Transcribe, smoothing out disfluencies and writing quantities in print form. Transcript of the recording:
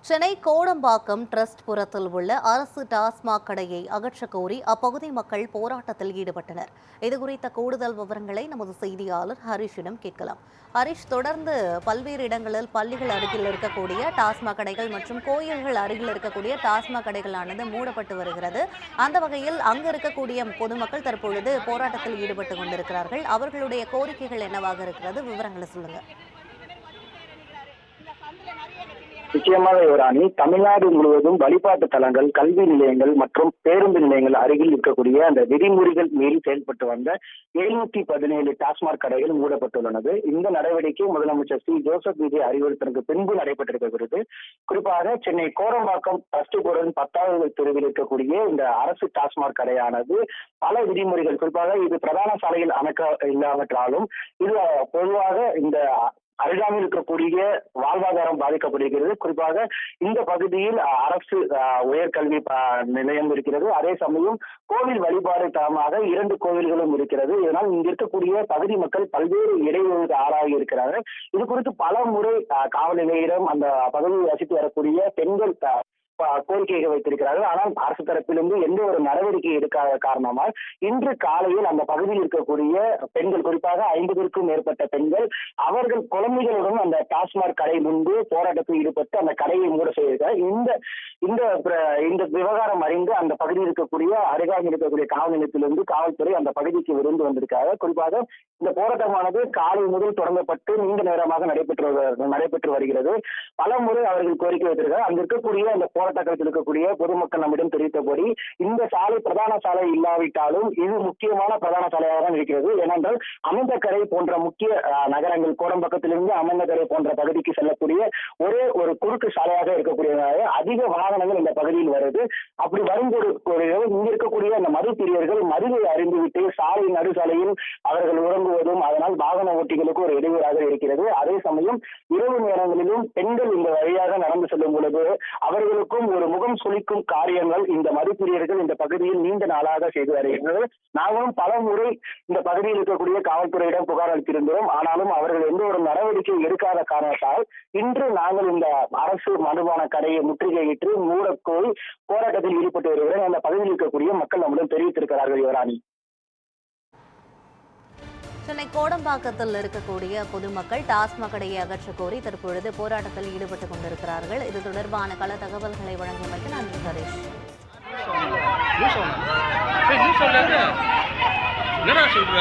Chennai Kodambakkam trust புறத்தில் உள்ள அரசு டாஸ்மாக் கடையை அகற்றக் கோரி அப்பகுதி மக்கள் போராட்டத்தில் ஈடுபட்டனர். இதுகுறித்த கூடுதல் விவரங்களை நமது செய்தியாளர் ஹரிஷிடம் கேட்கலாம். ஹரிஷ், தொடர்ந்து பல்வேறு இடங்களில் பள்ளிகள் அருகில் இருக்கக்கூடிய டாஸ்மாக் கடைகள் மற்றும் கோயில்கள் அருகில் இருக்கக்கூடிய டாஸ்மாக் கடைகளானது மூடப்பட்டு வருகிறது. அந்த வகையில் அங்கு இருக்கக்கூடிய பொதுமக்கள் தற்பொழுது போராட்டத்தில் ஈடுபட்டு கொண்டிருக்கிறார்கள். அவர்களுடைய கோரிக்கைகள் என்னவாக இருக்கிறது? விவரங்களை சொல்லுங்க. நிச்சயமாக யுவராணி, தமிழ்நாடு முழுவதும் வழிபாட்டு தலங்கள், கல்வி நிலையங்கள் மற்றும் பேருந்து நிலையங்கள் அருகில் இருக்கக்கூடிய அந்த விதிமுறைகள் மீறி செயல்பட்டு வந்த 717 டாஸ்மாக் கடைகள் மூடப்பட்டுள்ளது. இந்த நடவடிக்கை முதலமைச்சர் சி ஜோசப் விஜய் அறிவுறுத்தலுக்கு பின்பு நடைபெற்றிருக்கிறது. குறிப்பாக சென்னை கோடம்பாக்கம் பஸ்டுபுரம் 10வது தெருவில் இருக்கக்கூடிய இந்த அரசு டாஸ்மாக் கடையானது பல விதிமுறைகள், குறிப்பாக இது பிரதான சாலையில் அமைக்க இல்லாமற்றாலும் இது பொதுவாக இந்த அருகாமையில் இருக்கக்கூடிய வாழ்வாதாரம் பாதிக்கப்படுகிறது. குறிப்பாக இந்த பகுதியில் அரசு உயர்கல்வி நிலையம் இருக்கிறது. அதே சமயம் கோவில் வழிபாடு தளமாக 2 கோவில்களும் இருக்கிறது. இதனால் இங்க இருக்கக்கூடிய பகுதி மக்கள் பல்வேறு இடையூறுக்கு ஆளாகி இருக்கிறார்கள். இது குறித்து பல முறை காவல் நிலையிடம் அந்த பகுதியில் வசித்து வரக்கூடிய பெண்கள் கோரிக்கைகள் வைத்திருக்கிறார்கள். ஆனால் அரசு தரப்பிலிருந்து எந்த ஒரு நடவடிக்கை எடுக்காத காரணமாக இன்று காலையில் அந்த பகுதியில் இருக்கக்கூடிய பெண்கள், குறிப்பாக 50க்கும் மேற்பட்ட பெண்கள், அவர்கள் குழந்தைகளுடன் அந்த டாஸ்மாக் கடை முன்பு போராட்டத்தில் ஈடுபட்டு அந்த கடையை மூட செய்திருக்கிறார். இந்த விவகாரம் அறிந்து அந்த பகுதியில் இருக்கக்கூடிய அருகாமையில் இருக்கக்கூடிய காவல் நிலையத்திலிருந்து காவல்துறை அந்த பகுதிக்கு விருந்து வந்திருக்காங்க. குறிப்பாக இந்த போராட்டமானது காலை முதல் தொடங்கப்பட்டு நீண்ட நேரமாக நடைபெற்று வருகிறது. பல முறை அவர்கள் கோரிக்கை வைத்திருக்கிறார். அங்கு இருக்கக்கூடிய அந்த போராட்டத்தில் இருக்கக்கூடிய பொதுமக்கள் நம்மிடம் தெரிவித்தபடி இந்த சாலை பிரதான சாலை இல்லாவிட்டாலும் இது முக்கியமான பிரதான சாலையாக தான் இருக்கிறது. ஏனென்றால் அமந்தக்கரை போன்ற முக்கிய நகரங்கள், கோடம்பாக்கத்திலிருந்து அமந்தக்கரை போன்ற பகுதிக்கு செல்லக்கூடிய ஒரே ஒரு குறுக்கு சாலையாக இருக்கக்கூடியதாக அதிக வாகனங்கள் இந்த பகுதியில் வருது. அப்படி வரும்போது இங்க இருக்கக்கூடிய அந்த மது பிரியர்கள் மதுவை அறிந்துவிட்டு சாலை நடுசாலையில் அவர்கள் உறங்குவதும் அதனால் வாகன ஓட்டிகளுக்கு ஒரு இடையூறாக இருக்கிறது. அதே சமயம் இரவு நேரங்களிலும் பெண்கள் இந்த வழியாக நடந்து செல்லும் பொழுது அவர்களுக்கும் ஒரு முகம் சுளிக்கும் காரியங்கள் இந்த மதுப்பிரியர்கள் இந்த பகுதியில் நீண்ட நாளாக செய்து வருகிறது. நாங்களும் பல முறை இந்த பகுதியில் இருக்கக்கூடிய காவல்துறையிடம் புகார் அளித்திருந்தோம். ஆனாலும் அவர்கள் எந்த ஒரு நடவடிக்கை எடுக்காத காரணத்தால் இன்று நாங்கள் இந்த அரசு மதுபான கடையை முற்றுகையிட்டு மூடக்கோரி போராட்டத்தில் ஈடுபட்டு வருகிறோம். அந்த பகுதியில் இருக்கக்கூடிய மக்கள் நம்மிடம் தெரிவித்திருக்கிறார்கள். யுவராணி, சென்னை கோடம்பாக்கத்தில் இருக்கக்கூடிய பொதுமக்கள் டாஸ்மாக் கடையை அகற்றக் கோரி தற்பொழுது போராட்டத்தில் ஈடுபட்டுக் கொண்டிருக்கிறார்கள். இது தொடர்பான பல தகவல்களை வழங்கியமைக்கு நன்றி ஹரீஷ். என்ன சொல்ற?